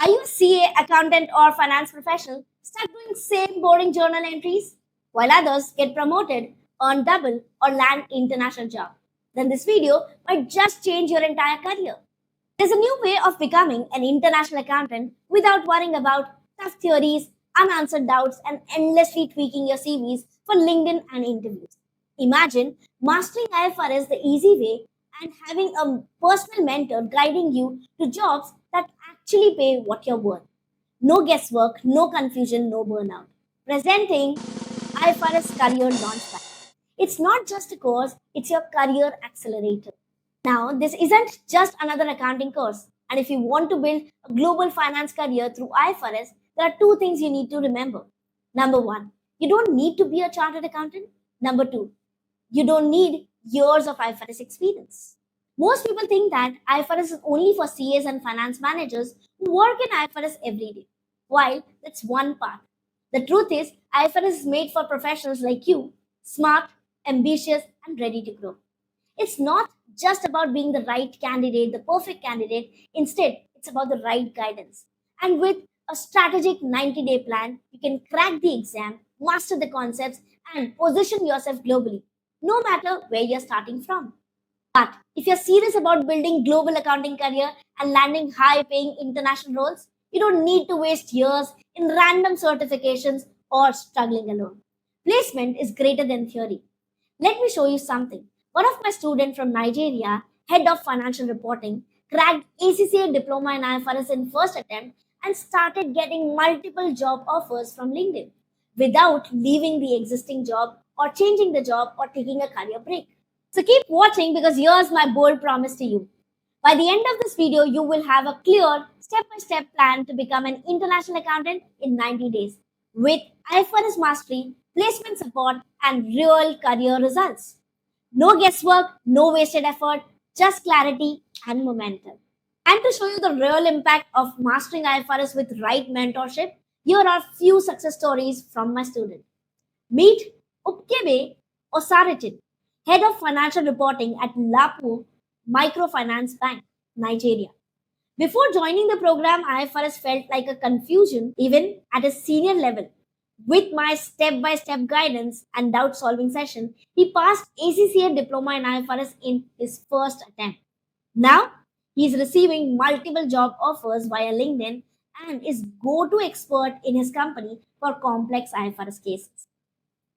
Are you a CA, accountant, or finance professional stuck doing same boring journal entries while others get promoted, earn double, or land international job? Then this video might just change your entire career. There's a new way of becoming an international accountant without worrying about tough theories, unanswered doubts, and endlessly tweaking your CVs for LinkedIn and interviews. Imagine mastering IFRS the easy way and having a personal mentor guiding you to jobs that actually pay what you're worth. No guesswork, no confusion, no burnout. Presenting IFRS Career Launchpad. It's not just a course, it's your career accelerator. Now, this isn't just another accounting course. And if you want to build a global finance career through IFRS, there are two things you need to remember. Number one, you don't need to be a chartered accountant. Number two, you don't need years of IFRS experience. Most people think that IFRS is only for CAs and finance managers who work in IFRS every day. While that's one part. The truth is, IFRS is made for professionals like you, smart, ambitious, and ready to grow. It's not just about being the right candidate, the perfect candidate. Instead, it's about the right guidance. And with a strategic 90-day plan, you can crack the exam, master the concepts, and position yourself globally, no matter where you're starting from. But if you're serious about building global accounting career and landing high-paying international roles, you don't need to waste years in random certifications or struggling alone. Placement is greater than theory. Let me show you something. One of my students from Nigeria, head of financial reporting, cracked ACCA diploma in IFRS in first attempt and started getting multiple job offers from LinkedIn without leaving the existing job or changing the job or taking a career break. So keep watching because here's my bold promise to you. By the end of this video, you will have a clear step-by-step plan to become an international accountant in 90 days with IFRS mastery, placement support, and real career results. No guesswork, no wasted effort, just clarity and momentum. And to show you the real impact of mastering IFRS with right mentorship, here are few success stories from my student. Meet Upkebe Osaritin, head of financial reporting at Lapu Microfinance Bank, Nigeria. Before joining the program, IFRS felt like a confusion even at a senior level. With my step by step guidance and doubt solving session, he passed ACCA diploma in IFRS in his first attempt. Now, he is receiving multiple job offers via LinkedIn and is go to expert in his company for complex IFRS cases.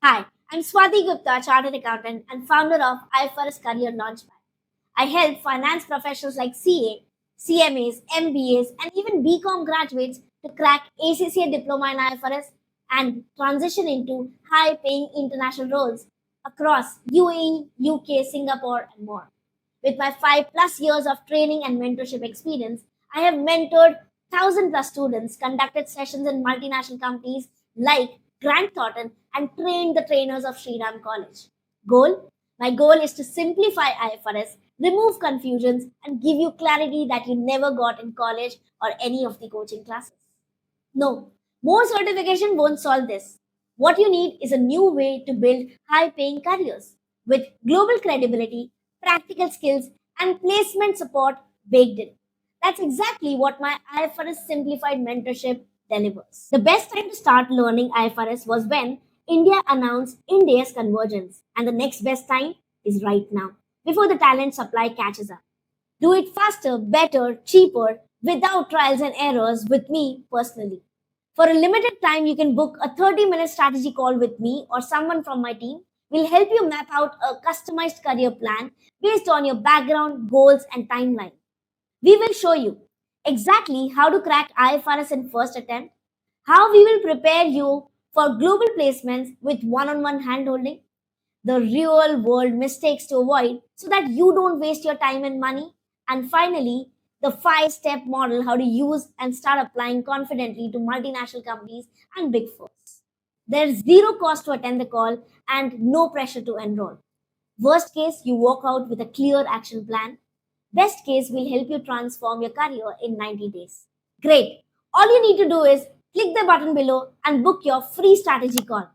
Hi, I'm Swati Gupta, Chartered Accountant and founder of IFRS Career Launchpad. I help finance professionals like CA, CMAs, MBAs, and even BCom graduates to crack ACCA diploma in IFRS and transition into high paying international roles across UAE, UK, Singapore, and more. With my 5+ years of training and mentorship experience, I have mentored 1,000+ students, conducted sessions in multinational companies like Grant Thornton, and trained the trainers of Sriram College. Goal? My goal is to simplify IFRS, remove confusions, and give you clarity that you never got in college or any of the coaching classes. No, more certification won't solve this. What you need is a new way to build high paying careers with global credibility, practical skills, and placement support baked in. That's exactly what my IFRS Simplified mentorship delivers. The best time to start learning IFRS was when India announced India's convergence, and the next best time is right now, before the talent supply catches up. Do it faster, better, cheaper, without trials and errors with me personally. For a limited time, you can book a 30-minute strategy call with me or someone from my team. We'll help you map out a customized career plan based on your background, goals, and timeline. We will show you exactly how to crack IFRS in first attempt, how we will prepare you for global placements with one-on-one handholding, the real world mistakes to avoid so that you don't waste your time and money, and finally, the 5-step model how to use and start applying confidently to multinational companies and big firms. There's zero cost to attend the call and no pressure to enroll. Worst case, you walk out with a clear action plan. Best case, we'll help you transform your career in 90 days. Great. All you need to do is click the button below and book your free strategy call.